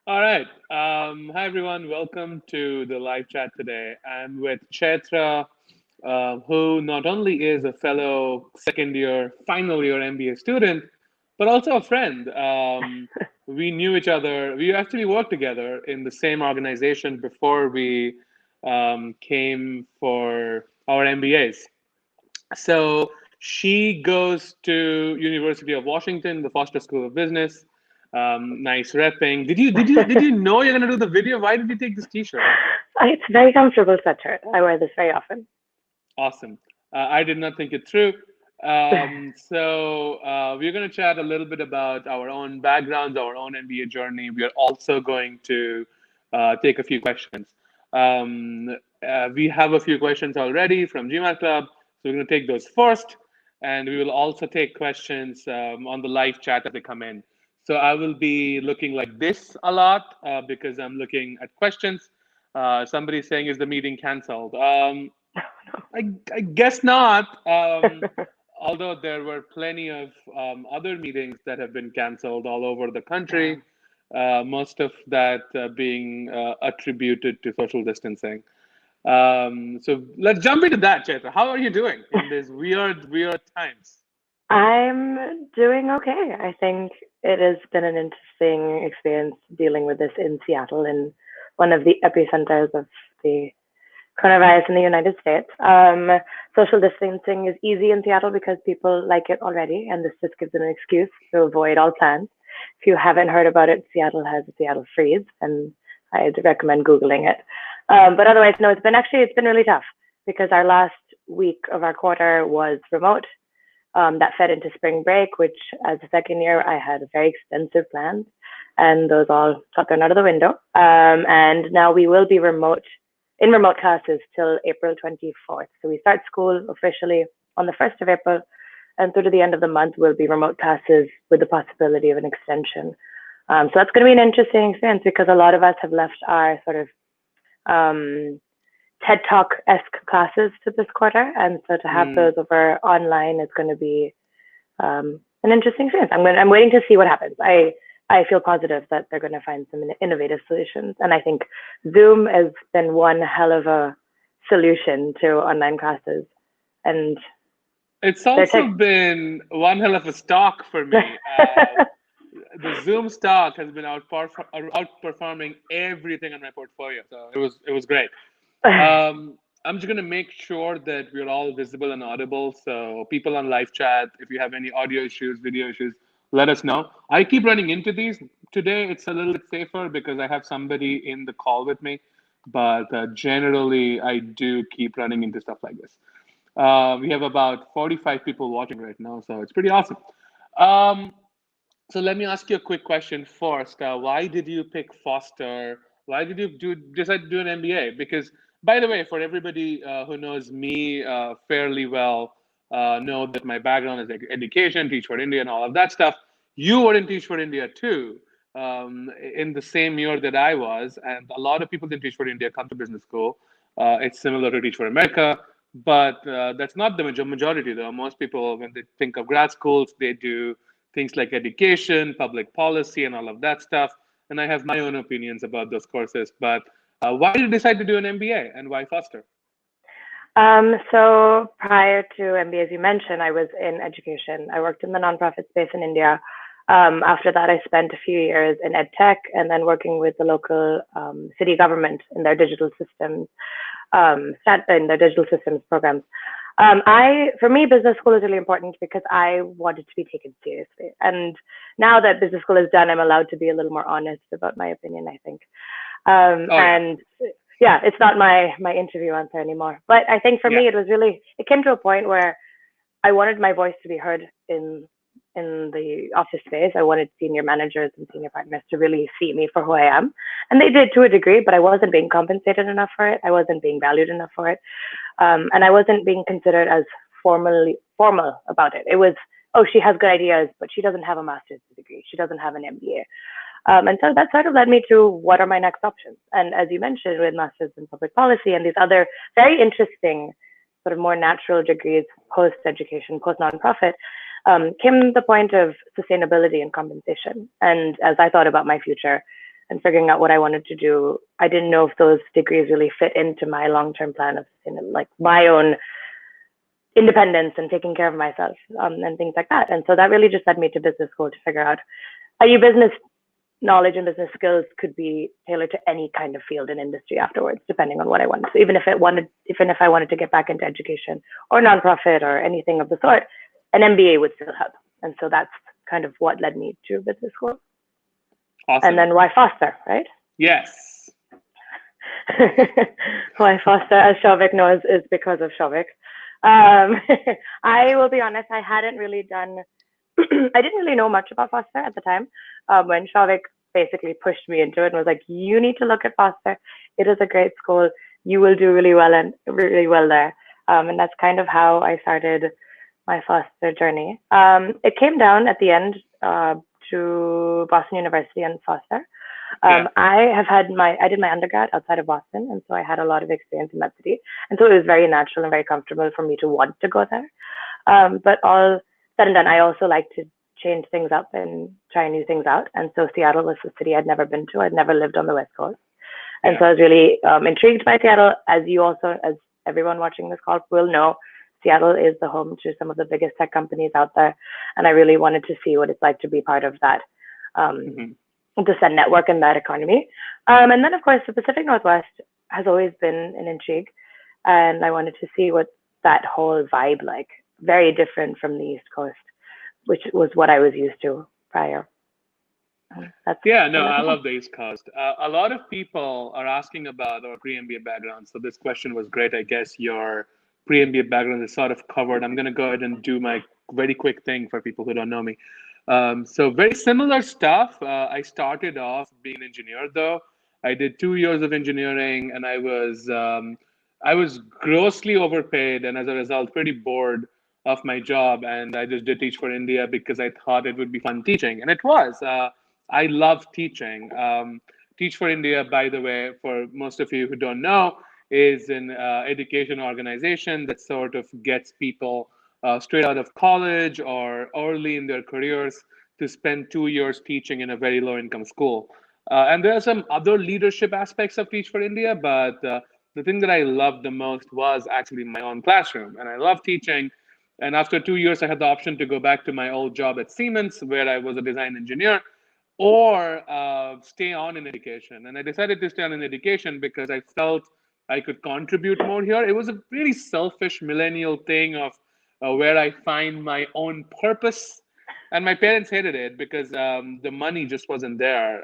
All right. Hi, everyone. Welcome to the live chat today. I'm with Chaitra, who not only is a fellow second year, final year MBA student, but also a friend. We knew each other. We actually worked together in the same organization before we came for our MBAs. So she goes to University of Washington, the Foster School of Business. Nice repping. Did you know you're gonna do the video? Why did you take this T-shirt? It's a very comfortable sweatshirt. I wear this very often. Awesome. I did not think it through. We're going to chat a little bit about our own backgrounds, our own MBA journey. We are also going to take a few questions. We have a few questions already from Gmat Club, so we're going to take those first, and we will also take questions on the live chat as they come in. So I will be looking like this a lot because I'm looking at questions. Somebody's saying, "Is the meeting canceled?" I guess not. Although there were plenty of other meetings that have been canceled all over the Yeah. country, most of that being attributed to social distancing. So let's jump into that, Chaitra. How are you doing in these weird times? I'm doing okay. I think it has been an interesting experience dealing with this in Seattle, in one of the epicenters of the coronavirus in the United States. Social distancing is easy in Seattle because people like it already, and this just gives them an excuse to avoid all plans. If you haven't heard about it, Seattle has a Seattle freeze, and I'd recommend Googling it. But otherwise, no, it's been really tough because our last week of our quarter was remote. That fed into spring break, which as a second year, I had very extensive plans, and those all got thrown out of the window. And now we will be remote classes till April 24th. So we start school officially on the 1st of April, and through to the end of the month, will be remote classes with the possibility of an extension. So that's going to be an interesting experience because a lot of us have left our sort of um, TED Talk-esque classes to this quarter, and so to have Hmm. those over online is going to be an interesting experience. I'm waiting to see what happens. I feel positive that they're going to find some innovative solutions, and I think Zoom has been one hell of a solution to online classes, and It's they're also tech. been one hell of a stock for me. The Zoom stock has been outperforming everything on my portfolio, so it was great. I'm just gonna make sure that we're all visible and audible. So people on live chat, if you have any audio issues, video issues, let us know. I keep running into these. Today it's a little bit safer because I have somebody in the call with me, but generally I do keep running into stuff like this. We have about 45 people watching right now, so it's pretty awesome. Um, so let me ask you a quick question first. Why did you pick Foster? Why did you decide to do an MBA? Because, by the way, for everybody who knows me fairly well, know that my background is education, Teach for India, and all of that stuff. You were in Teach for India too, in the same year that I was, and a lot of people in Teach for India come to business school. It's similar to Teach for America, but that's not the majority, though. Most people, when they think of grad schools, they do things like education, public policy, and all of that stuff. And I have my own opinions about those courses. But why did you decide to do an MBA and why Foster? So prior to MBA, as you mentioned, I was in education. I worked in the nonprofit space in India. After that, I spent a few years in ed tech and then working with the local city government in their digital systems, in their digital systems programs. For me, business school is really important because I wanted to be taken seriously. And now that business school is done, I'm allowed to be a little more honest about my opinion, I think. Oh, yeah. And yeah, it's not my interview answer anymore. But I think for Yeah. me, it came to a point where I wanted my voice to be heard in the office space. I wanted senior managers and senior partners to really see me for who I am, and they did to a degree. But I wasn't being compensated enough for it. I wasn't being valued enough for it, and I wasn't being considered as formal about it. It was, oh, she has good ideas, but she doesn't have a master's degree. She doesn't have an MBA. And so that sort of led me to what are my next options. And as you mentioned, with masters in public policy and these other very interesting, sort of more natural degrees, post education, post nonprofit, came the point of sustainability and compensation. And as I thought about my future, and figuring out what I wanted to do. I didn't know if those degrees really fit into my long-term plan of, like, my own independence and taking care of myself, and things like that. And so that really just led me to business school to figure out how your business knowledge and business skills could be tailored to any kind of field and industry afterwards, depending on what I wanted. So even if I wanted to get back into education or nonprofit or anything of the sort, an MBA would still help. And so that's kind of what led me to business school. Awesome. And then why Foster, right? Yes. Why Foster, as Shavik knows, is because of Shavik. I will be honest, I hadn't really done, I didn't really know much about Foster at the time. When Shavik basically pushed me into it and was like, you need to look at Foster. It is a great school. You will do really well there. And that's kind of how I started my Foster journey. It came down at the end to Boston University and Foster. I did my undergrad outside of Boston, and so I had a lot of experience in that city. And so it was very natural and very comfortable for me to want to go there. But all said and done, I also like to change things up and try new things out. And so Seattle was a city I'd never been to. I'd never lived on the West Coast. And so I was really intrigued by Seattle. As everyone watching this call will know, Seattle is the home to some of the biggest tech companies out there. And I really wanted to see what it's like to be part of that. The SEN network and that economy. And then, of course, the Pacific Northwest has always been an intrigue. And I wanted to see what that whole vibe like, very different from the East Coast, which was what I was used to prior. I love the East Coast. A lot of people are asking about our pre-MBA background. So this question was great. I guess your pre-MBA background is sort of covered. I'm going to go ahead and do my very quick thing for people who don't know me. So very similar stuff. I started off being an engineer, though. I did 2 years of engineering, and I was grossly overpaid, and as a result, pretty bored of my job. And I just did Teach for India because I thought it would be fun teaching, and it was. I love teaching. Teach for India, by the way, for most of you who don't know, is an education organization that sort of gets people straight out of college or early in their careers to spend 2 years teaching in a very low income school. And there are some other leadership aspects of Teach for India, but the thing that I loved the most was actually my own classroom. And I love teaching. And after 2 years, I had the option to go back to my old job at Siemens, where I was a design engineer, or stay on in education. And I decided to stay on in education because I felt I could contribute more here. It was a really selfish millennial thing of where I find my own purpose. And my parents hated it because the money just wasn't there.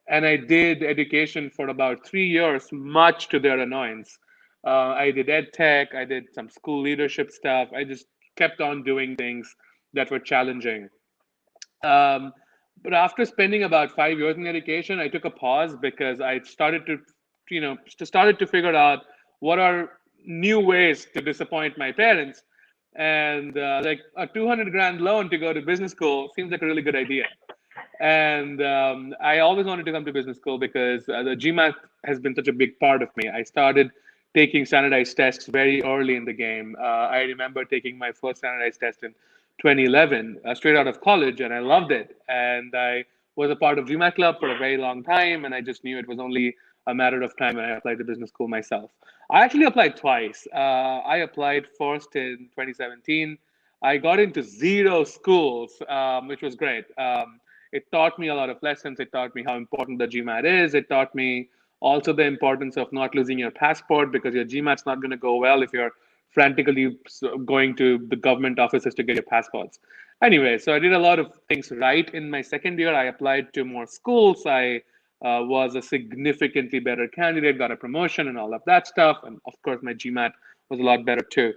And I did education for about 3 years, much to their annoyance. I did ed tech, I did some school leadership stuff. I just kept on doing things that were challenging. But after spending about 5 years in education, I took a pause because I started to figure out what are new ways to disappoint my parents. And like a 200 grand loan to go to business school seems like a really good idea. And I always wanted to come to business school because the Gmat has been such a big part of me. I started taking standardized tests very early in the game. I remember taking my first standardized test in 2011, straight out of college, and I loved it. And I was a part of Gmat Club for a very long time, and I just knew it was only a matter of time when I applied to business school myself. I actually applied twice. I applied first in 2017. I got into 0 schools, which was great. It taught me a lot of lessons. It taught me how important the GMAT is. It taught me also the importance of not losing your passport, because your GMAT's not going to go well if you're frantically going to the government offices to get your passports. Anyway, so I did a lot of things right in my second year. I applied to more schools. I was a significantly better candidate, got a promotion and all of that stuff. And of course, my GMAT was a lot better too.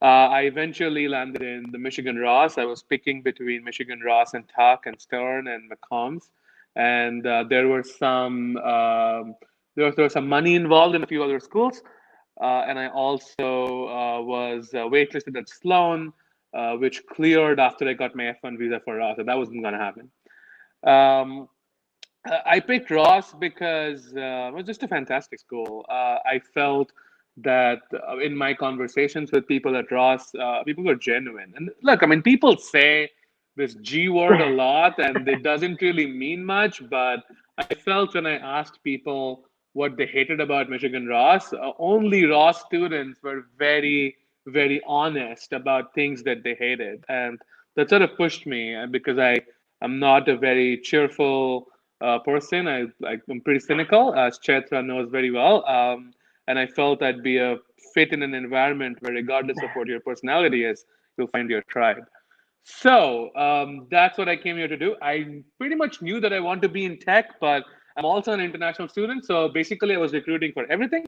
I eventually landed in the Michigan Ross. I was picking between Michigan Ross and Tuck and Stern and McCombs. And there was some money involved in a few other schools. And I also was waitlisted at Sloan, which cleared after I got my F1 visa for Ross. So that wasn't going to happen. I picked Ross because it was just a fantastic school. I felt that in my conversations with people at Ross, people were genuine. And look, I mean, people say this G word a lot, and it doesn't really mean much, but I felt when I asked people what they hated about Michigan Ross, only Ross students were very, very honest about things that they hated. And that sort of pushed me because I'm not a very cheerful person. I'm pretty cynical, as Chetra knows very well. And I felt I'd be a fit in an environment where, regardless of what your personality is, you'll find your tribe. So that's what I came here to do. I pretty much knew that I want to be in tech, but I'm also an international student. So basically, I was recruiting for everything.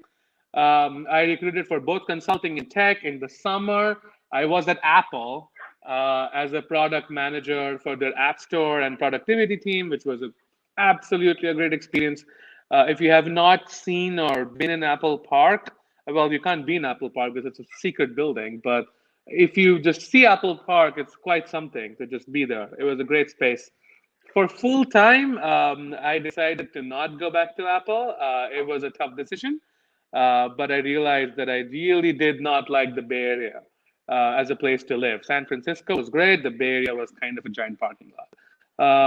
I recruited for both consulting and tech. In the summer, I was at Apple as a product manager for their App Store and productivity team, which was absolutely a great experience. If you have not seen or been in Apple Park, well, you can't be in Apple Park because it's a secret building, but if you just see Apple Park, it's quite something to just be there. It was a great space. For full time, I decided to not go back to Apple. It was a tough decision, but I realized that I really did not like the Bay Area as a place to live. San Francisco was great. The Bay Area was kind of a giant parking lot.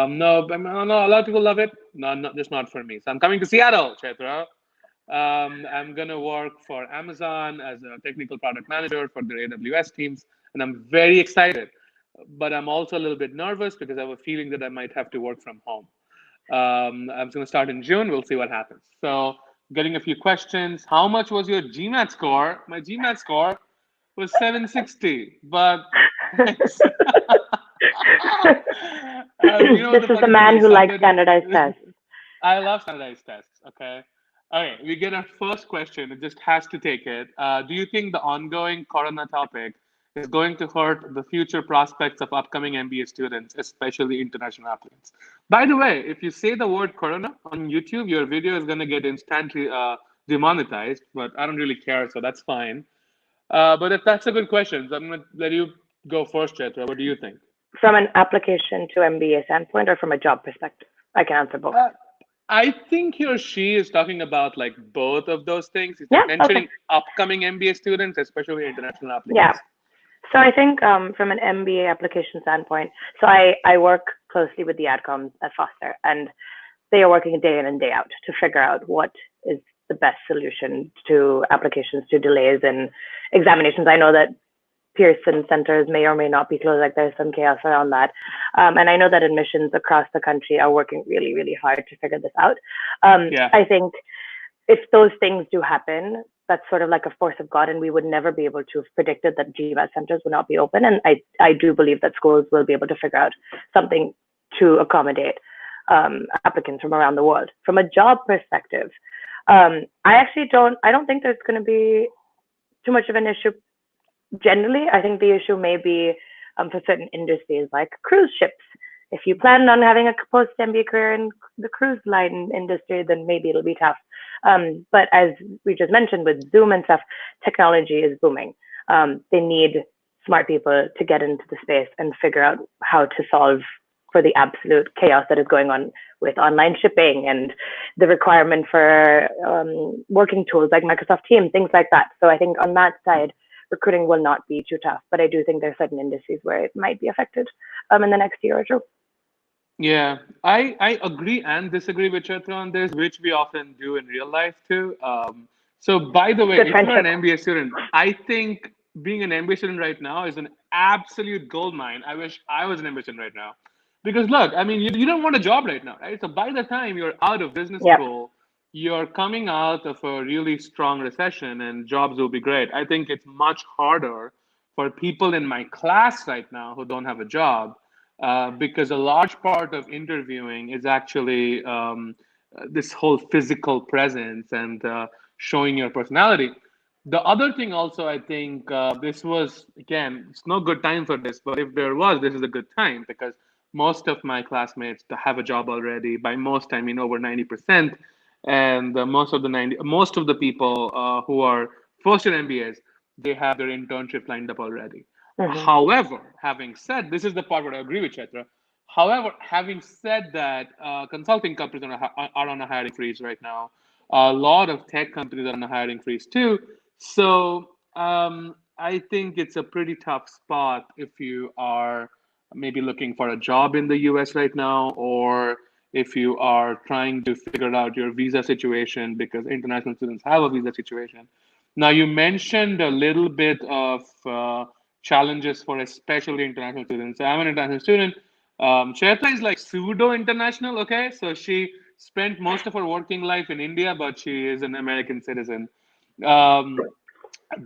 No, no, a lot of people love it. No, not just not for me. So I'm coming to Seattle, Chetra. I'm going to work for Amazon as a technical product manager for their AWS teams, and I'm very excited. But I'm also a little bit nervous because I have a feeling that I might have to work from home. I'm going to start in June. We'll see what happens. So, getting a few questions. How much was your GMAT score? My GMAT score was 760, but thanks. This is the man who likes standardized tests. I love standardized tests. Okay. Okay. We get our first question. It just has to take it. Do you think the ongoing corona topic is going to hurt the future prospects of upcoming MBA students, especially international applicants? By the way, if you say the word corona on YouTube, your video is going to get instantly demonetized, but I don't really care, so that's fine. But if that's a good question, so I'm going to let you go first, Chetra. What do you think? From an application to MBA standpoint or from a job perspective? I can answer both. I think he or she is talking about like both of those things. He's Yeah, mentioning okay. upcoming MBA students, especially international applicants. Yeah. So I think from an MBA application standpoint, so I work closely with the adcoms at Foster, and they are working day in and day out to figure out what is the best solution to applications, to delays and examinations. I know that Pearson centers may or may not be closed, like there's some chaos around that. And I know that admissions across the country are working really, really hard to figure this out. Yeah. I think if those things do happen, that's sort of like a force of God, and we would never be able to have predicted that GMAT centers would not be open. And I do believe that schools will be able to figure out something to accommodate applicants from around the world. From a job perspective, I don't think there's going to be too much of an issue. Generally, I think the issue may be for certain industries like cruise ships. If you plan on having a post-MBA career in the cruise line industry, then maybe it'll be tough. But as we just mentioned with Zoom and stuff, technology is booming. They need smart people to get into the space and figure out how to solve for the absolute chaos that is going on with online shipping and the requirement for working tools like Microsoft Teams, things like that. So I think on that side, recruiting will not be too tough, but I do think there's certain industries where it might be affected in the next year or two. Yeah, I agree and disagree with Chetra on this, which we often do in real life too. So by the way, Good if you're an friendship. MBA student, I think being an MBA student right now is an absolute gold mine. I wish I was an MBA student right now. Because look, I mean, you don't want a job right now, right? So by the time you're out of business Yeah. school, you're coming out of a really strong recession and jobs will be great. I think it's much harder for people in my class right now who don't have a job because a large part of interviewing is actually this whole physical presence and showing your personality. The other thing also, I think this was, again, it's no good time for this, but if there was, this is a good time because most of my classmates have a job already. By most, I mean over 90%. And most of the people who are first-year MBAs, they have their internship lined up already. Mm-hmm. However, having said, this is the part where I agree with Chetra. However, having said that, consulting companies are on a hiring freeze right now. A lot of tech companies are on a hiring freeze too. So I think it's a pretty tough spot if you are maybe looking for a job in the US right now, or if you are trying to figure out your visa situation, because international students have a visa situation. Now, you mentioned a little bit of challenges for especially international students. I'm an international student. Chaitra is like pseudo international, okay? So she spent most of her working life in India, but she is an American citizen. Um,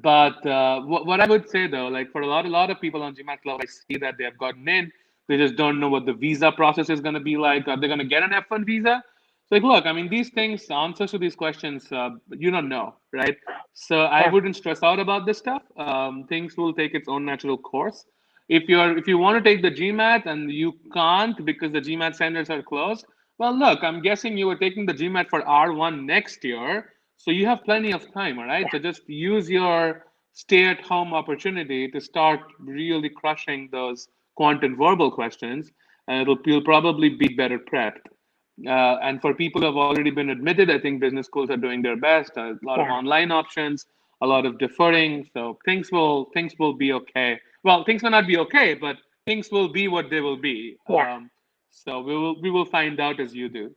but what I would say though, like for a lot of people on Gmat Club, I see that they have gotten in. They just don't know what the visa process is going to be like. Are they going to get an F1 visa? So like, look, I mean, these things, answers to these questions, you don't know, right? So I Yeah. wouldn't stress out about this stuff. Things will take its own natural course. If you want to take the GMAT and you can't because the GMAT centers are closed, well, look, I'm guessing you were taking the GMAT for R1 next year, so you have plenty of time, all right? So just use your stay-at-home opportunity to start really crushing those quant and verbal questions, and you'll probably be better prepped. And for people who have already been admitted, I think business schools are doing their best. A lot of Yeah. online options, a lot of deferring, so things will be okay. Well, things will not be okay, but things will be what they will be. Yeah. So we will find out as you do.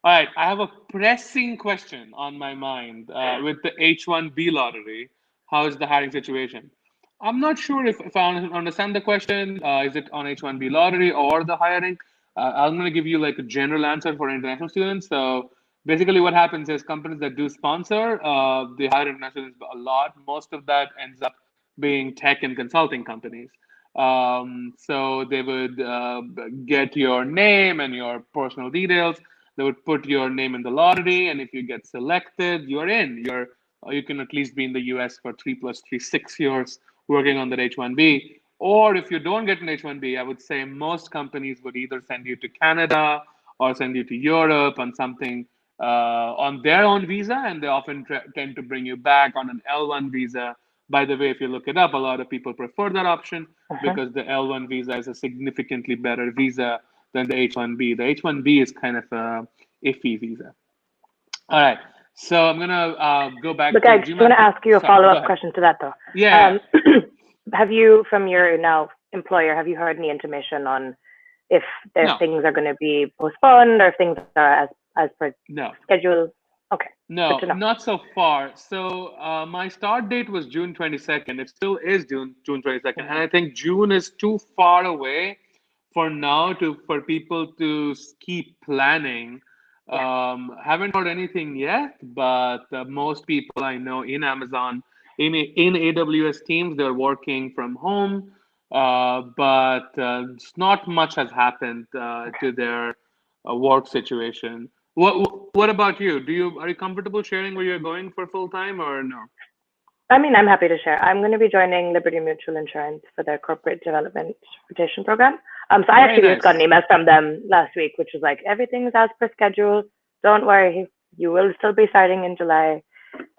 All right, I have a pressing question on my mind with the H-1B lottery. How is the hiring situation? I'm not sure if I understand the question. Is it on H-1B lottery or the hiring? I'm going to give you like a general answer for international students. So basically, what happens is companies that do sponsor, they hire international students a lot. Most of that ends up being tech and consulting companies. So they would get your name and your personal details. They would put your name in the lottery, and if you get selected, you're in. You can at least be in the US for 3 + 3, 6 years working on that H-1B. Or if you don't get an H-1B, I would say most companies would either send you to Canada or send you to Europe on something on their own visa, and they often tend to bring you back on an L1 visa. By the way, if you look it up, a lot of people prefer that option Uh-huh. because the L1 visa is a significantly better visa than the H1B. The H1B is kind of a iffy visa. All right, so I'm gonna go back Look, to I just want GMAT. to ask you a Sorry, go follow-up ahead. question to that, though. Yeah, Have you, from your now employer, have you heard any intimation on if their no, things are going to be postponed or if things are as per no, schedule? Okay, good no, to know. not so far. So my start date was June 22nd. It still is June 22nd, and Mhm. I think June is too far away for now for people to keep planning. Yeah, Haven't heard anything yet, but most people I know in Amazon, in AWS teams, they're working from home, but not much has happened to their work situation. What about you? Are you comfortable sharing where you're going for full time or no? I mean, I'm happy to share. I'm going to be joining Liberty Mutual Insurance for their corporate development rotation program. So I Very actually just got an nice. email from them last week, which was like, everything's as per schedule. Don't worry, you will still be starting in July,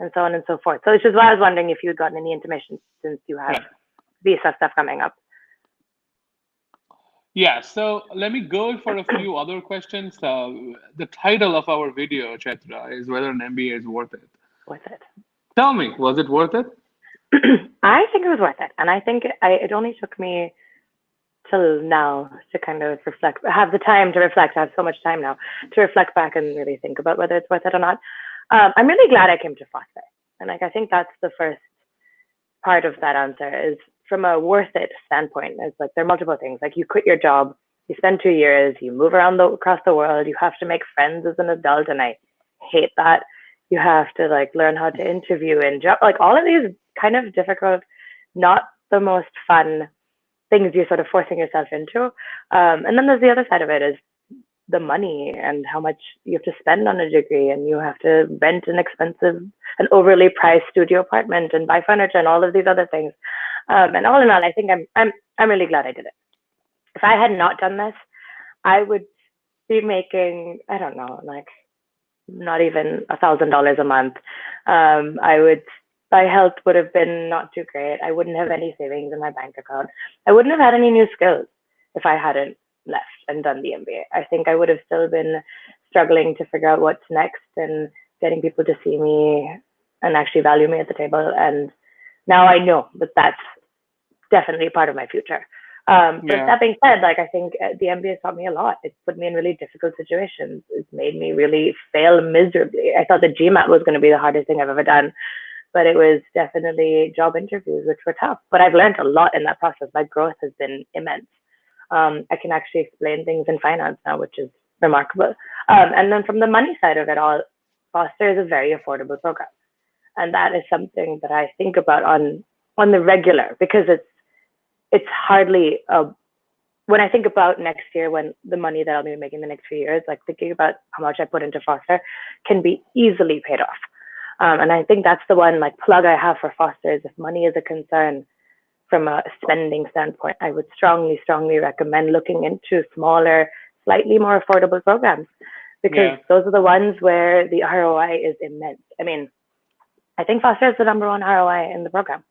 and so on and so forth. So it's just why I was wondering if you'd gotten any intimation since you have Right. visa stuff coming up. Yeah, so let me go for a few other questions. The title of our video, Chetra, is whether an MBA is worth it. With it. Tell me, was it worth it? I think it was worth it, and I think it only took me till now to kind of reflect, have the time to reflect. I have so much time now to reflect back and really think about whether it's worth it or not. I'm really glad I came to FOSSA, and like I think that's the first part of that answer is from a worth it standpoint. It's like there are multiple things. Like you quit your job, you spend 2 years, you move around across the world, you have to make friends as an adult, and I hate that. You have to like learn how to interview and job, like all of these kind of difficult, not the most fun things you're sort of forcing yourself into. And then there's the other side of it is the money and how much you have to spend on a degree, and you have to rent an overly priced studio apartment and buy furniture and all of these other things. And all in all, I think I'm really glad I did it. If I had not done this, I would be making, I don't know, like not even $1,000 a month. I would My health would have been not too great. I wouldn't have any savings in my bank account. I wouldn't have had any new skills if I hadn't left and done the MBA. I think I would have still been struggling to figure out what's next and getting people to see me and actually value me at the table. And now I know that that's definitely part of my future. But that being said, like I think the MBA taught me a lot. It's put me in really difficult situations. It's made me really fail miserably. I thought the Gmat was going to be the hardest thing I've ever done, but it was definitely job interviews, which were tough. But I've learned a lot in that process. My growth has been immense. I can actually explain things in finance now, which is remarkable. And then from the money side of it all, Foster is a very affordable program, and that is something that I think about on the regular, because it's hardly when I think about next year, when the money that I'll be making the next few years, like thinking about how much I put into Foster can be easily paid off. And I think that's the one like plug I have for Foster is if money is a concern from a spending standpoint, I would strongly, strongly recommend looking into smaller, slightly more affordable programs, because those are the ones where the ROI is immense. I mean, I think Foster is the number one ROI in the program.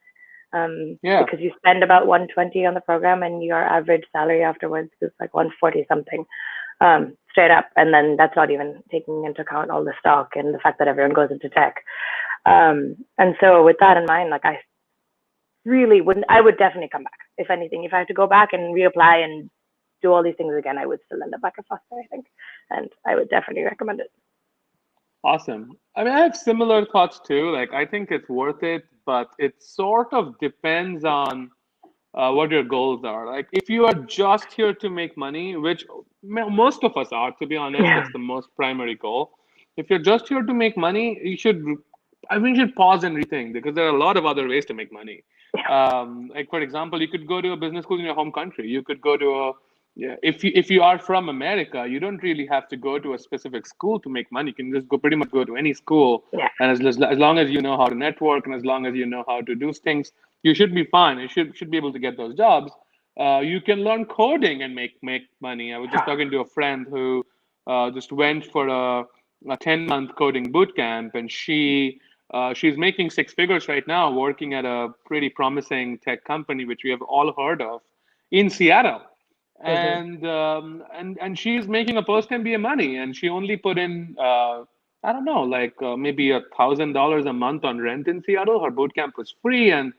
Because you spend about 120 on the program and your average salary afterwards is like 140 something, straight up. And then that's not even taking into account all the stock and the fact that everyone goes into tech. And so with that in mind, like I would definitely come back. If anything, if I have to go back and reapply and do all these things again, I would still end up back at Foster, I think. And I would definitely recommend it. Awesome. I mean, I have similar thoughts too. Like, I think it's worth it, but it sort of depends on what your goals are. Like, if you are just here to make money, which most of us are, to be honest, that's the most primary goal. If you're just here to make money, you should pause and rethink, because there are a lot of other ways to make money. Like, for example, you could go to a business school in your home country. You could go to if you are from America, you don't really have to go to a specific school to make money. You can just pretty much go to any school, and as long as you know how to network and as long as you know how to do things, you should be fine. You should be able to get those jobs. You can learn coding and make money. I was just talking to a friend who just went for a 10-month coding boot camp, and she's making six figures right now, working at a pretty promising tech company, which we have all heard of, in Seattle. And she's making a post MBA money, and she only put in I don't know, like maybe $1,000 a month on rent in Seattle. Her boot camp was free, and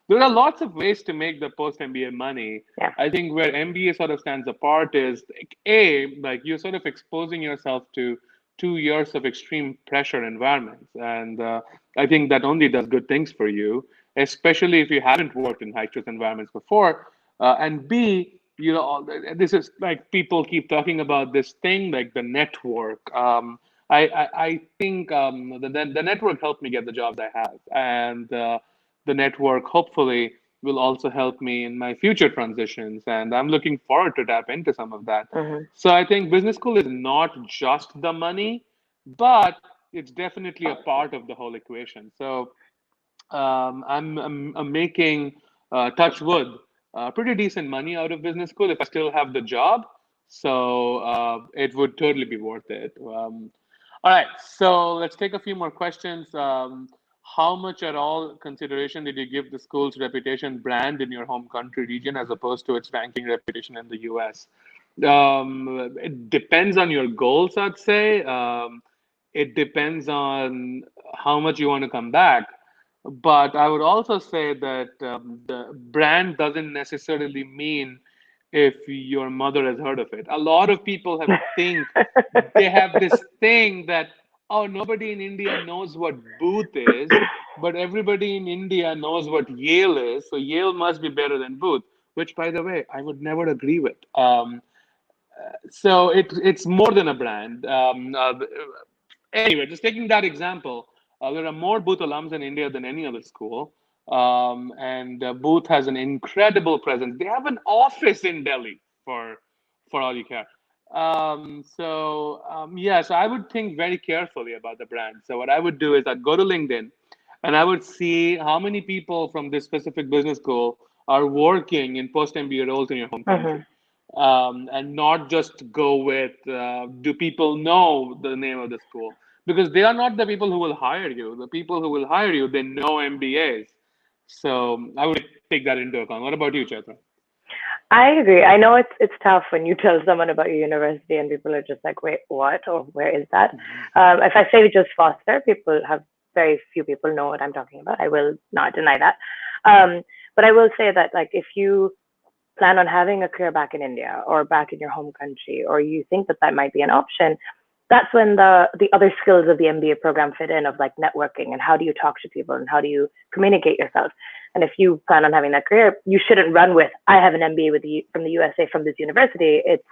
there are lots of ways to make the post MBA money. I think where MBA sort of stands apart is like you're sort of exposing yourself to 2 years of extreme pressure environments, and I think that only does good things for you, especially if you haven't worked in high stress environments before. And B, this is like people keep talking about this thing like the network. I think the network helped me get the jobs I have, and the network hopefully will also help me in my future transitions, and I'm looking forward to tap into some of that. So I think business school is not just the money, but it's definitely a part of the whole equation. So I'm making touch wood pretty decent money out of business school if I still have the job. So it would totally be worth it. All right, so let's take a few more questions. How much at all consideration did you give the school's reputation brand in your home country region as opposed to its ranking reputation in the US? It depends on your goals, I'd say. It depends on how much you want to come back. But I would also say that the brand doesn't necessarily mean if your mother has heard of it. A lot of people think they have this thing that, oh, nobody in India knows what Booth is, but everybody in India knows what Yale is. So Yale must be better than Booth, which, by the way, I would never agree with. So it's more than a brand. Anyway, just taking that example, there are more Booth alums in India than any other school. And Booth has an incredible presence. They have an office in Delhi for all you care. So I would think very carefully about the brand. So what I would do is I'd go to LinkedIn and I would see how many people from this specific business school are working in post-MBA roles in your home country. And not just go with, do people know the name of the school? Because they are not the people who will hire you. The people who will hire you, they know MBAs. So I would take that into account. What about you, Chaitra? I agree. I know it's tough when you tell someone about your university and people are just like, wait, what? Or where is that? If I say just Foster, very few people know what I'm talking about. I will not deny that. But I will say that, like, if you plan on having a career back in India or back in your home country, or you think that that might be an option, that's when the other skills of the MBA program fit in, of like networking and how do you talk to people and how do you communicate yourself. And if you plan on having that career, you shouldn't run with, I have an MBA from the USA from this university. It's,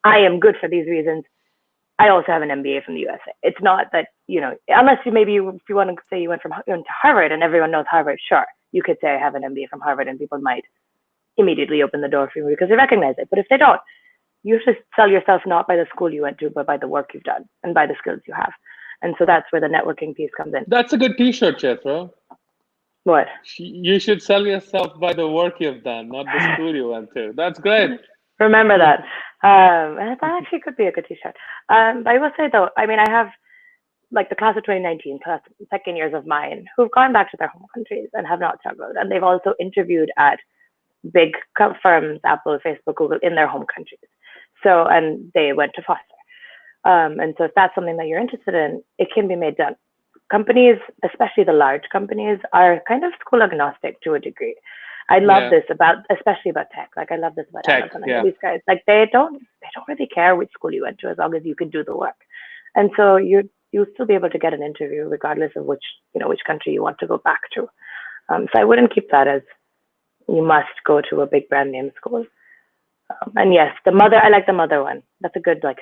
I am good for these reasons. I also have an MBA from the USA. It's not that, unless if you want to say you went to Harvard and everyone knows Harvard, sure, you could say I have an MBA from Harvard and people might immediately open the door for you because they recognize it. But if they don't, you have to sell yourself not by the school you went to, but by the work you've done and by the skills you have. And so that's where the networking piece comes in. That's a good t-shirt, Chaitra. What? You should sell yourself by the work you've done, not the school you went to. That's great. Remember that. That actually could be a good t-shirt. But I will say though, I mean, I have like the class of 2019, second years of mine, who've gone back to their home countries and have not traveled. And they've also interviewed at big firms, Apple, Facebook, Google, in their home countries. So, and they went to Foster. And so if that's something that you're interested in, it can be made done. Companies, especially the large companies, are kind of school agnostic to a degree. I love this especially about tech. Like I love this about Amazon and these guys. Like they don't really care which school you went to as long as you can do the work. And so you'll still be able to get an interview regardless of which country you want to go back to. So I wouldn't keep that as you must go to a big brand name school. And yes, I like the mother one. That's a good like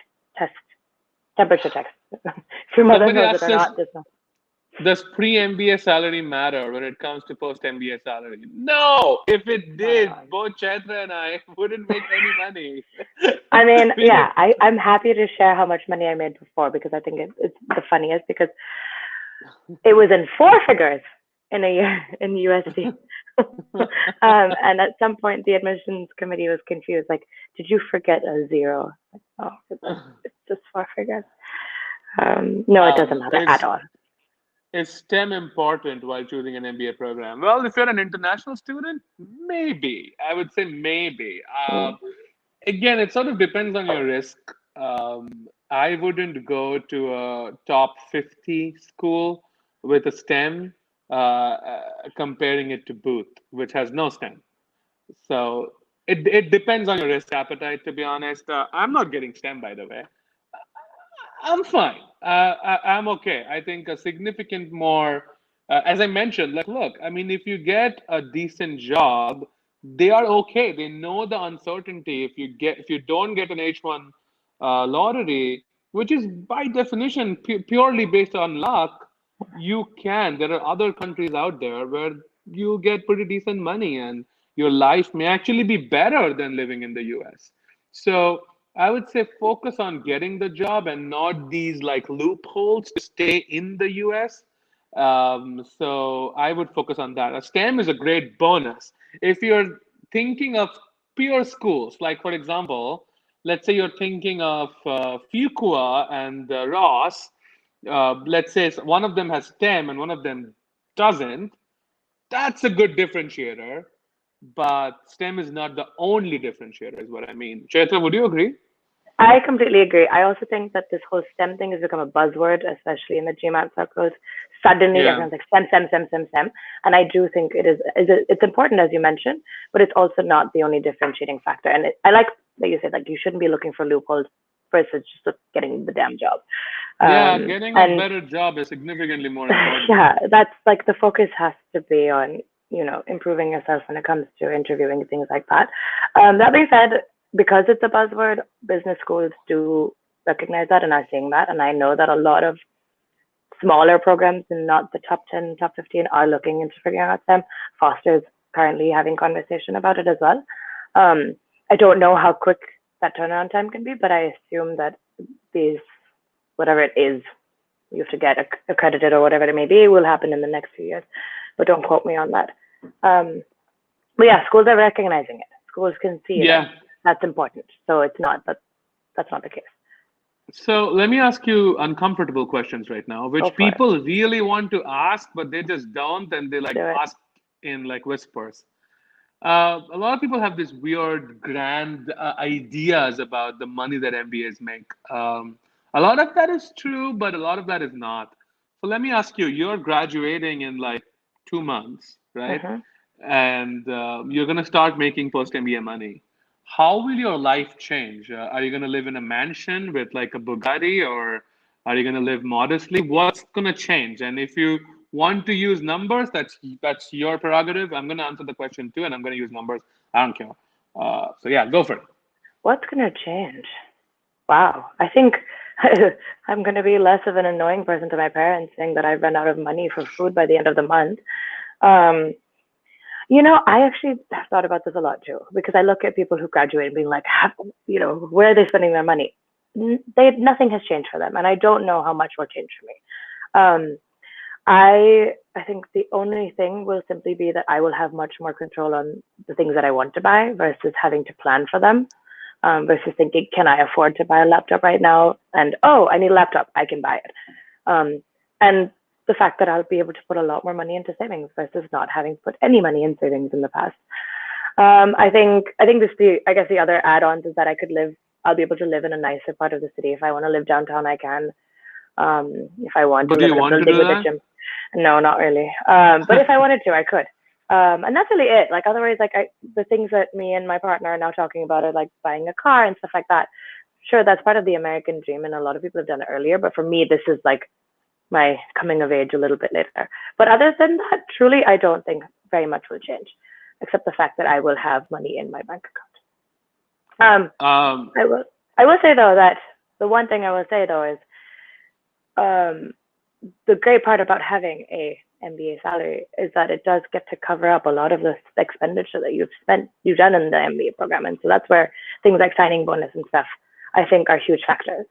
temperature test. If your mother knows it or not, just know. Does pre-MBA salary matter when it comes to post-MBA salary? No! If it did, both Chaitra and I wouldn't make any money. I mean, I'm happy to share how much money I made before because I think it's the funniest because it was in 4 figures in a year in USD. And at some point, the admissions committee was confused. Like, did you forget a zero? Like, oh, it's just 4 figures. No, it doesn't matter at all. Is STEM important while choosing an MBA program? Well, if you're an international student, maybe. I would say maybe. Again, it sort of depends on your risk. I wouldn't go to a top 50 school with a STEM, comparing it to Booth, which has no STEM. So it depends on your risk appetite, to be honest. I'm not getting STEM, by the way. I'm fine. I'm okay. I think a significant more, as I mentioned, like, look, I mean, if you get a decent job, they are okay. They know the uncertainty. If you don't get an H1 lottery, which is by definition purely based on luck, there are other countries out there where you get pretty decent money and your life may actually be better than living in the US. So I would say focus on getting the job and not these like loopholes to stay in the US. So I would focus on that. A STEM is a great bonus. If you're thinking of pure schools, like for example, let's say you're thinking of Fuqua and Ross, let's say one of them has STEM and one of them doesn't, that's a good differentiator. But STEM is not the only differentiator, is what I mean. Chaitra, would you agree? I completely agree. I also think that this whole STEM thing has become a buzzword, especially in the Gmat circles. Suddenly, everyone's like STEM. And I do think it's important, as you mentioned, but it's also not the only differentiating factor. And I like that you said, like, you shouldn't be looking for loopholes versus just getting the damn job. Getting a better job is significantly more important. Yeah, that's like the focus has to be on, improving yourself when it comes to interviewing and things like that. That being said, because it's a buzzword, business schools do recognize that and are seeing that. And I know that a lot of smaller programs and not the top 10, top 15 are looking into figuring out STEM. Foster is currently having conversation about it as well. I don't know how quick that turnaround time can be, but I assume that whatever it is, you have to get accredited or whatever it may be, will happen in the next few years. But don't quote me on that. But yeah, schools are recognizing it. Schools can see it. That's important. So it's not that's not the case. So let me ask you uncomfortable questions right now, which people really want to ask, but they just don't, and they ask in like whispers. A lot of people have this weird, grand ideas about the money that MBAs make. A lot of that is true, but a lot of that is not. So let me ask you: you're graduating in like 2 months, right? and you're going to start making post MBA money. How will your life change? Are you going to live in a mansion with like a Bugatti, or are you going to live modestly? What's going to change? And if you want to use numbers, that's your prerogative. I'm going to answer the question too, and I'm going to use numbers. I don't care. So yeah, go for it. What's gonna change? Wow, I think I'm gonna be less of an annoying person to my parents saying that I've run out of money for food by the end of the month. Um, I actually have thought about this a lot too, because I look at people who graduate and being like, where are they spending their money? Nothing has changed for them, and I don't know how much will change for me. Um, I think the only thing will simply be that I will have much more control on the things that I want to buy versus having to plan for them. Versus thinking, can I afford to buy a laptop right now? And oh, I need a laptop, I can buy it. And the fact that I'll be able to put a lot more money into savings versus not having put any money in savings in the past. I think I guess the other add-ons is that I'll be able to live in a nicer part of the city. If I want to live downtown, I can. If I want Oh, to do live you in a want to building do with a that? gym, no, not really. But if I wanted to, I could. And that's really it. Like otherwise, the things that me and my partner are now talking about are like buying a car and stuff like that. Sure, that's part of the American dream, and a lot of people have done it earlier. But for me, this is like my coming of age a little bit later. But other than that, truly, I don't think very much will change, except the fact that I will have money in my bank account. Um, I will say though that the one thing I will say though is um, the great part about having a MBA salary is that it does get to cover up a lot of the expenditure that you've done in the MBA program, and so that's where things like signing bonus and stuff I think are huge factors.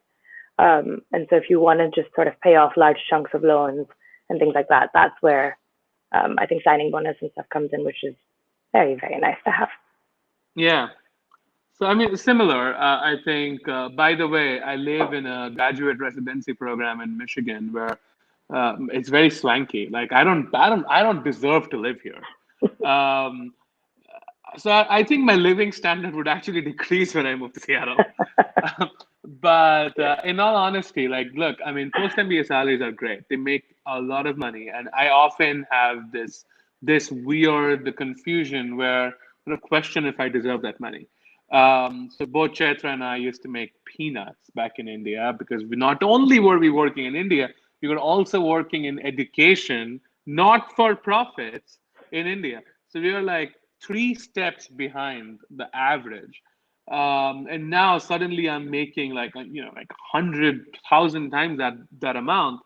And so if you want to just sort of pay off large chunks of loans and things like that, that's where I think signing bonus and stuff comes in, which is very, very nice to have. yeah. So I mean, similar. I think. By the way, I live in a graduate residency program in Michigan where it's very swanky. Like I don't deserve to live here. Um, so I think my living standard would actually decrease when I move to Seattle. But in all honesty, like, look, I mean, post MBA salaries are great. They make a lot of money, and I often have this weird confusion where I question if I deserve that money. So both Chaitra and I used to make peanuts back in India because not only were we working in India, we were also working in education, not for profits in India. So we were like 3 steps behind the average. And now suddenly I'm making like like 100,000 times that amount.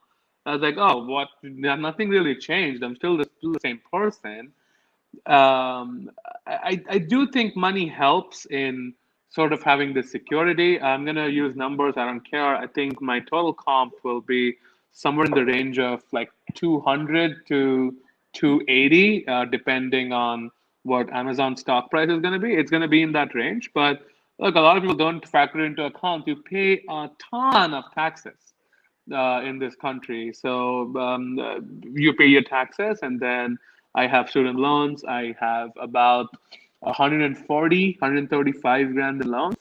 I was like, oh, what? Nothing really changed. I'm still the same person. um, I do think money helps in sort of having the security. I'm gonna use numbers. I don't care. I think my total comp will be somewhere in the range of like 200 to 280, depending on what Amazon stock price is gonna be. It's gonna be in that range. But look, a lot of people don't factor into account. You pay a ton of taxes in this country. So you pay your taxes, and then I have student loans. I have about 140, 135 grand in loans.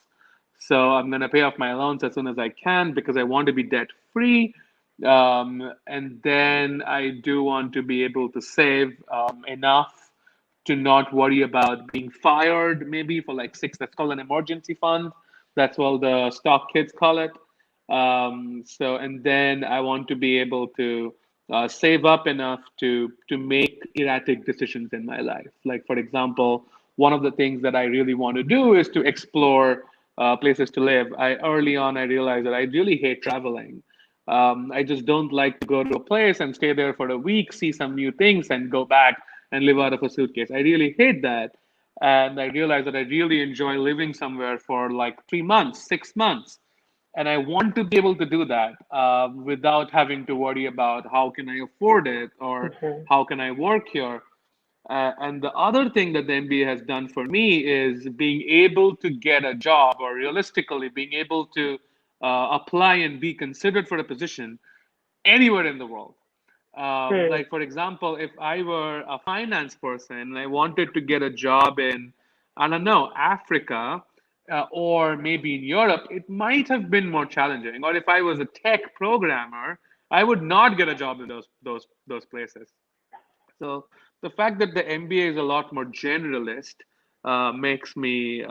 So I'm going to pay off my loans as soon as I can because I want to be debt free. And then I do want to be able to save enough to not worry about being fired, maybe for like six. That's called an emergency fund. That's what the stock kids call it. And then I want to be able to save up enough to make erratic decisions in my life. Like for example, one of the things that I really want to do is to explore places to live. Early on I realized that I really hate traveling. I just don't like to go to a place and stay there for a week, see some new things, and go back and live out of a suitcase. I really hate that. And I realized that I really enjoy living somewhere for like 3 months, 6 months. And I want to be able to do that without having to worry about how can I afford it or Mhm. how can I work here. And the other thing that the MBA has done for me is being able to get a job, or realistically being able to apply and be considered for a position anywhere in the world. Hmm. Like, for example, if I were a finance person and I wanted to get a job in, I don't know, Africa, or maybe in Europe, it might have been more challenging. Or if I was a tech programmer, I would not get a job in those places. So the fact that the MBA is a lot more generalist makes me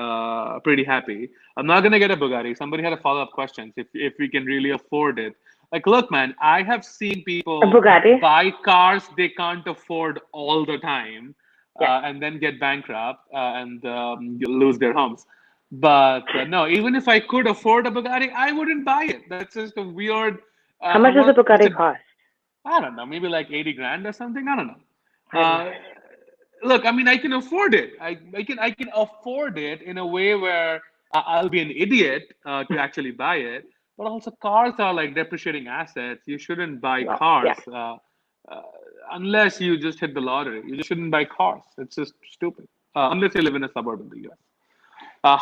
pretty happy. I'm not gonna get a Bugatti. Somebody had a follow-up questions if we can really afford it. Like, look, man, I have seen A people Bugatti? buy cars they can't afford all the time, Yes. and then get bankrupt and lose their homes. But no, even if I could afford a Bugatti, I wouldn't buy it. That's just a weird. How much does a What it's Bugatti a cost? I don't know, maybe like 80 grand or something. I don't know. I have no Uh, Look, I mean, I can afford it. I can afford it in a way where I'll be an idiot to actually buy it. But also, cars are like depreciating assets. You shouldn't buy well, yeah. cars uh, unless you just hit the lottery. You just shouldn't buy cars. It's just stupid. Unless you live in a suburb in the US.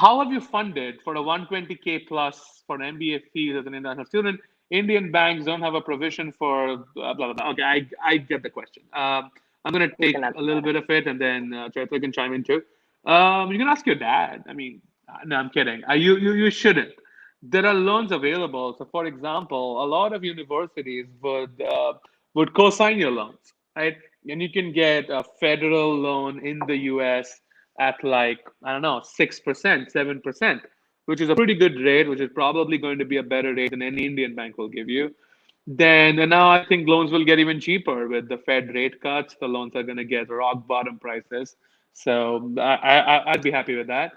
How have you funded for a 120K plus for an MBA fees as an international student? Indian banks don't have a provision for blah, blah, blah. Okay, I get the question. I'm going to You take can a answer little that. bit of it and then Chaitra can chime in too. You can ask your dad. I mean, no, I'm kidding. You shouldn't. There are loans available. So, for example, a lot of universities would co-sign your loans, right? And you can get a federal loan in the US at like, I don't know, 6%, 7%, which is a pretty good rate, which is probably going to be a better rate than any Indian bank will give you. Then and now I think loans will get even cheaper with the Fed rate cuts. The loans are going to get rock bottom prices. So I'd be happy with that.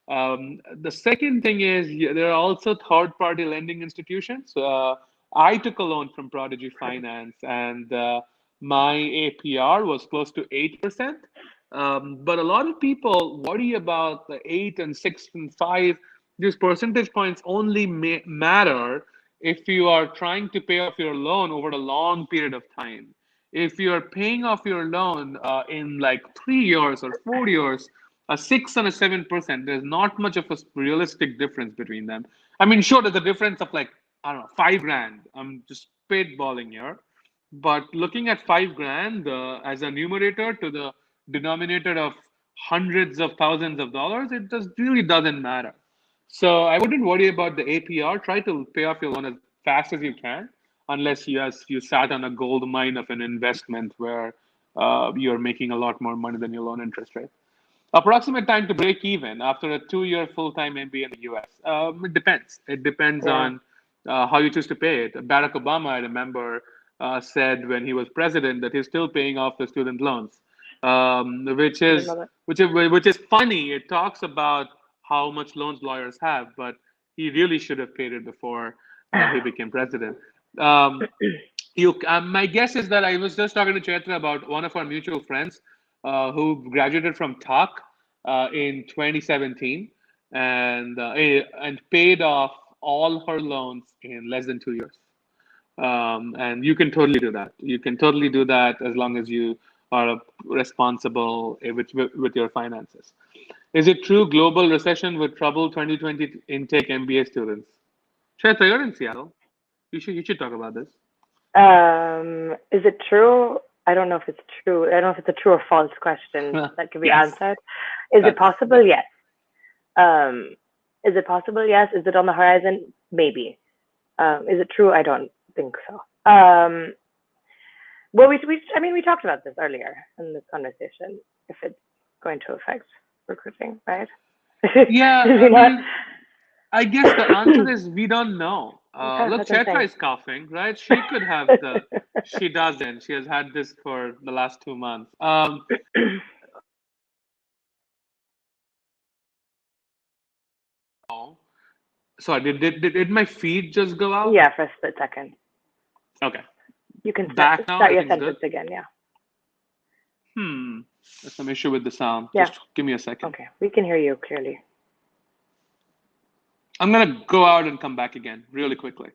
The second thing is there are also third party lending institutions. I took a loan from Prodigy Finance and my APR was close to 8%. But a lot of people worry about the 8 and 6 and 5. These percentage points only matter if you are trying to pay off your loan over a long period of time. If you are paying off your loan in like 3 years or 4 years, a 6 and a 7%, there's not much of a realistic difference between them. I mean, sure, there's a difference of like, I don't know, 5 grand. I'm just spitballing here. But looking at 5 grand as a numerator to the denominator of hundreds of thousands of dollars, it just really doesn't matter. So I wouldn't worry about the APR. Try to pay off your loan as fast as you can, unless you sat on a gold mine of an investment where you're making a lot more money than your loan interest rate. Approximate time to break even after a 2 year full time MBA in the US. It depends. It depends Yeah. on how you choose to pay it. Barack Obama, I remember, said when he was president that he's still paying off the student loans, which I didn't is know that. which is funny. It talks about how much loans lawyers have, but he really should have paid it before he became president. Um, my guess is that I was just talking to Chaitra about one of our mutual friends who graduated from Talk in 2017 and paid off all her loans in less than 2 years. And you can totally do that. You can totally do that as long as you are responsible with your finances. Is it true global recession would trouble 2020 intake MBA students? Chaitra, you're in Seattle. You should talk about this. Is it true? I don't know if it's true. I don't know if it's a true or false question that can be Yes, answered. Is it that's possible? Yes. Um, is it possible? Yes. Is it on the horizon? Maybe. Is it true? I don't think so. Well, I mean, we talked about this earlier in this conversation. If it's going to affect recruiting, right? yeah. Did I we not? mean, I guess the answer is we don't know. Okay, Look, that's insane. Chaitra is coughing, right? She could have the. She doesn't. She has had this for the last 2 months. Sorry, did my feed just go out? Yeah, for a split second. Okay, You can back now. start your Everything's good. sentence again. Yeah. There's some issue with the sound. Yeah. Just give me a second. Okay. We can hear you clearly. I'm gonna go out and come back again really quickly.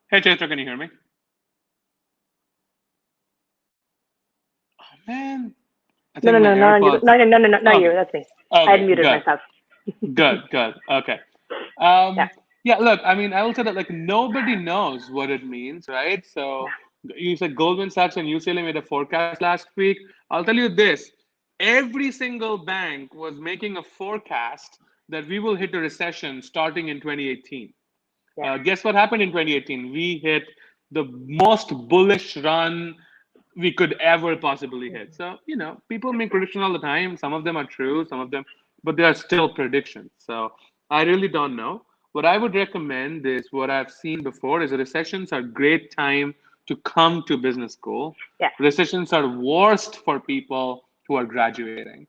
Hey, Chaitra, can you hear me? Oh, man. I No, think no, my no, no, you, AirPods. no, no, no, no, no, not you. Okay. That's me. I had Okay, muted good. myself. Good. Okay. Yeah, Yeah, look, I mean, I will say that like nobody knows what it means, right? So yeah. you said Goldman Sachs and UCLA made a forecast last week. I'll tell you this, every single bank was making a forecast that we will hit a recession starting in 2018. Yeah. Guess what happened in 2018? We hit the most bullish run we could ever possibly hit. Mhm. So, people make predictions all the time. Some of them are true, some of them, but they are still predictions. So I really don't know. What I would recommend is what I've seen before is recessions are great time to come to business school. Yeah, Recessions are worst for people who are graduating,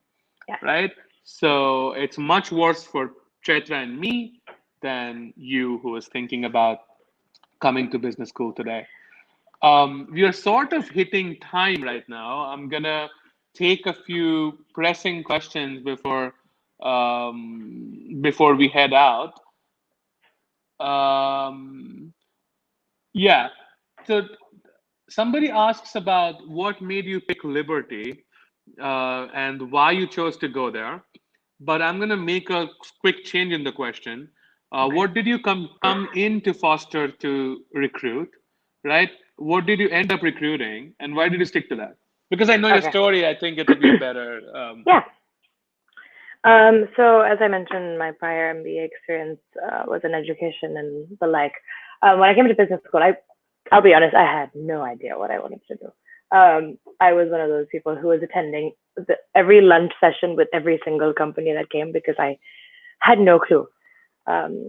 yeah. right? So it's much worse for Chaitra and me than you who is thinking about coming to business school today. We are sort of hitting time right now. I'm gonna take a few pressing questions before we head out. Um, yeah. So somebody asks about what made you pick Liberty and why you chose to go there. But I'm gonna make a quick change in the question. Okay. What did you come into Foster to recruit, right? What did you end up recruiting, and why did you stick to that? Because I know your Okay. story, I think it will be better. Yeah. So as I mentioned, my prior MBA experience was in education and the like. When I came to business school, I'll be honest, I had no idea what I wanted to do. I was one of those people who was attending every lunch session with every single company that came because I had no clue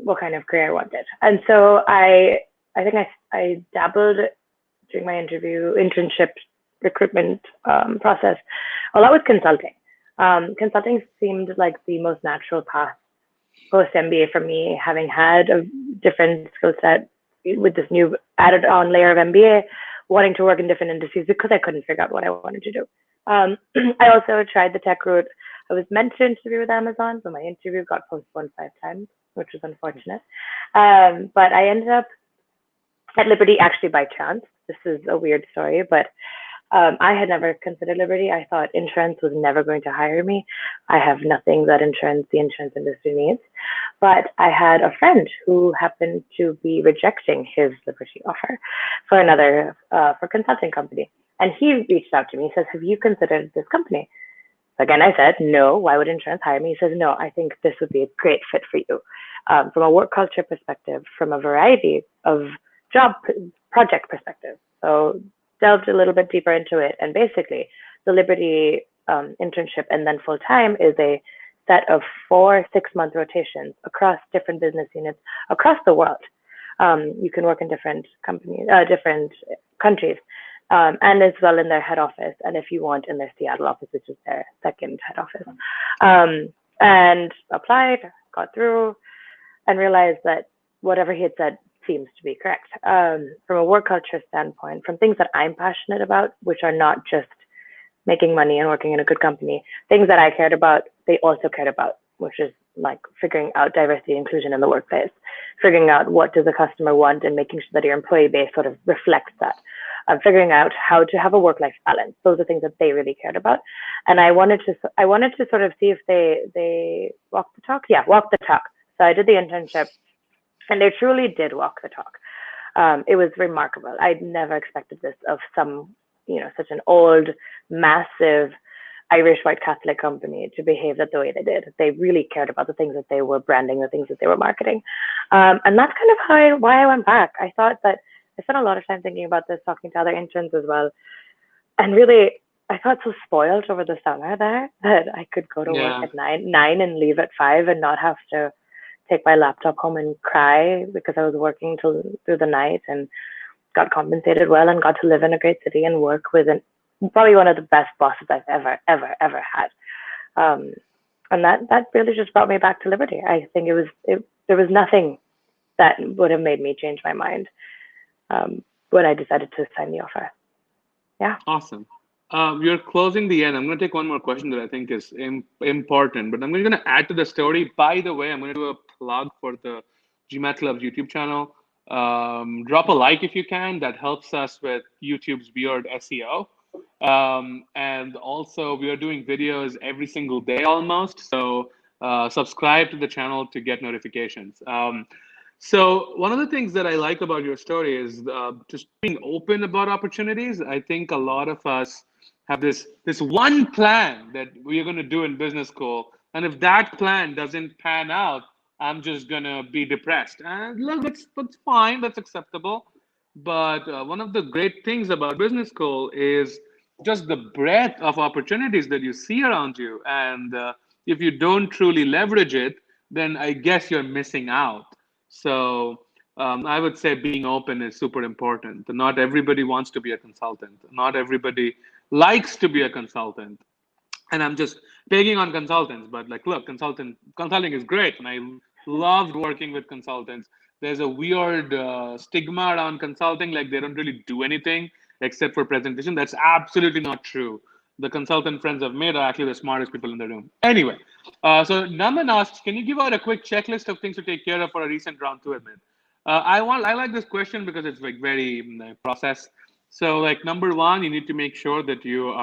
what kind of career I wanted. And so I think I dabbled during my internship recruitment process a lot with consulting. Consulting seemed like the most natural path post MBA for me, having had a different skill set with this new added on layer of MBA, wanting to work in different industries because I couldn't figure out what I wanted to do. I also tried the tech route. I was meant to interview with Amazon, but my interview got postponed 5 times, which was unfortunate. But I ended up at Liberty actually by chance. This is a weird story, but I had never considered Liberty. I thought insurance was never going to hire me. I have nothing that the insurance industry needs. But I had a friend who happened to be rejecting his Liberty offer for another for consulting company. And he reached out to me. He says, "Have you considered this company?" Again, I said, "No, why would insurance hire me?" He says, "No, I think this would be a great fit for you from a work culture perspective, from a variety of job project perspective." So delved a little bit deeper into it. And basically, the Liberty internship and then full time is a set of 4 6 month rotations across different business units across the world. You can work in different companies, different countries, and as well in their head office, and if you want, in their Seattle office, which is their second head office. And applied, got through, and realized that whatever he had said seems to be correct. From a work culture standpoint, from things that I'm passionate about, which are not just making money and working in a good company, things that I cared about, they also cared about, which is like figuring out diversity and inclusion in the workplace, figuring out what does a customer want and making sure that your employee base sort of reflects that. Figuring out how to have a work-life balance. Those are things that they really cared about, and I wanted to sort of see if they walk the talk. Yeah, walk the talk. So I did the internship, and they truly did walk the talk. It was remarkable. I'd never expected this of such an old, massive Irish white Catholic company to behave that the way they did. They really cared about the things that they were branding, the things that they were marketing. And that's kind of why I went back. I thought that I spent a lot of time thinking about this, talking to other interns as well. And really, I felt so spoiled over the summer there that I could go to work Yeah. at nine and leave at 5 and not have to take my laptop home and cry because I was working through the night and got compensated well and got to live in a great city and work with probably one of the best bosses I've ever had. And that really just brought me back to Liberty. I think there was nothing that would have made me change my mind when I decided to sign the offer. Yeah. Awesome. We're closing the end. I'm going to take one more question that I think is important, but I'm going to add to the story. By the way, I'm going to do a plug for the Gmat Club's YouTube channel. Drop a like if you can. That helps us with YouTube's weird SEO. And also, we are doing videos every single day almost. So subscribe to the channel to get notifications. So one of the things that I like about your story is just being open about opportunities. I think a lot of us have this one plan that we are going to do in business school, and if that plan doesn't pan out, I'm just going to be depressed. And look, that's fine, that's acceptable. But one of the great things about business school is just the breadth of opportunities that you see around you, and if you don't truly leverage it, then I guess you're missing out. So I would say being open is super important. Not everybody wants to be a consultant. Not everybody likes to be a consultant. And I'm just taking on consultants, but like, look, consulting is great, and I loved working with consultants. There's a weird stigma around consulting, like they don't really do anything except for presentation. That's absolutely not true. The consultant friends I've made are actually the smartest people in the room. Anyway, so Naman asks, can you give out a quick checklist of things to take care of for a recent round two admit? I like this question because it's like very process. So like number one, you need to make sure that you're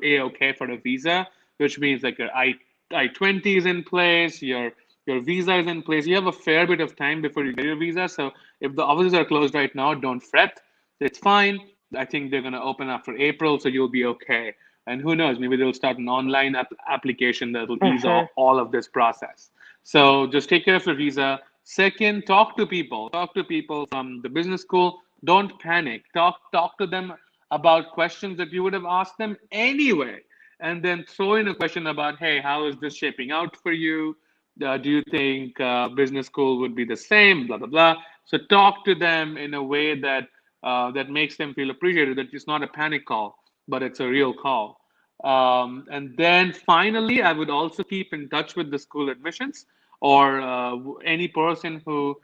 A-okay for the visa, which means like your I-20 is in place, your visa is in place. You have a fair bit of time before you get your visa. So if the offices are closed right now, don't fret. It's fine. I think they're going to open up for April, so you'll be okay. And who knows, maybe they'll start an online application that will ease all of this process. So just take care of your visa. Second, talk to people. Talk to people from the business school. Don't panic. Talk to them about questions that you would have asked them anyway. And then throw in a question about, hey, how is this shaping out for you? Do you think business school would be the same? Blah blah blah. So talk to them in a way that that makes them feel appreciated. That it's not a panic call, but it's a real call. And then finally, I would also keep in touch with the school admissions or any person who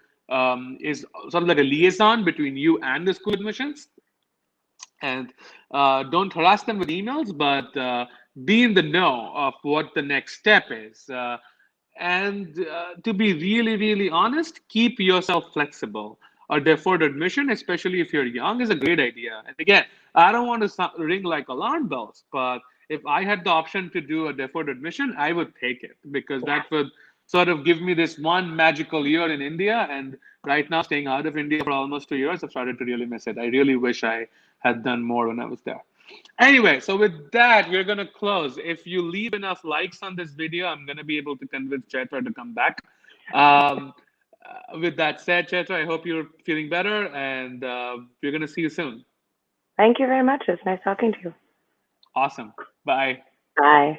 is sort of like a liaison between you and the school admissions. And don't harass them with emails, but be in the know of what the next step is. And to be really, really honest, keep yourself flexible. A deferred admission, especially if you're young, is a great idea. And again, I don't want to ring like alarm bells, but if I had the option to do a deferred admission, I would take it because that would sort of give me this one magical year in India. And right now, staying out of India for almost 2 years, I've started to really miss it. I really wish I had done more when I was there. Anyway, so with that, we're going to close. If you leave enough likes on this video, I'm going to be able to convince Chaitra to come back. With that said, Chaitra, I hope you're feeling better, and we're going to see you soon. Thank you very much. It's nice talking to you. Awesome. Bye. Bye.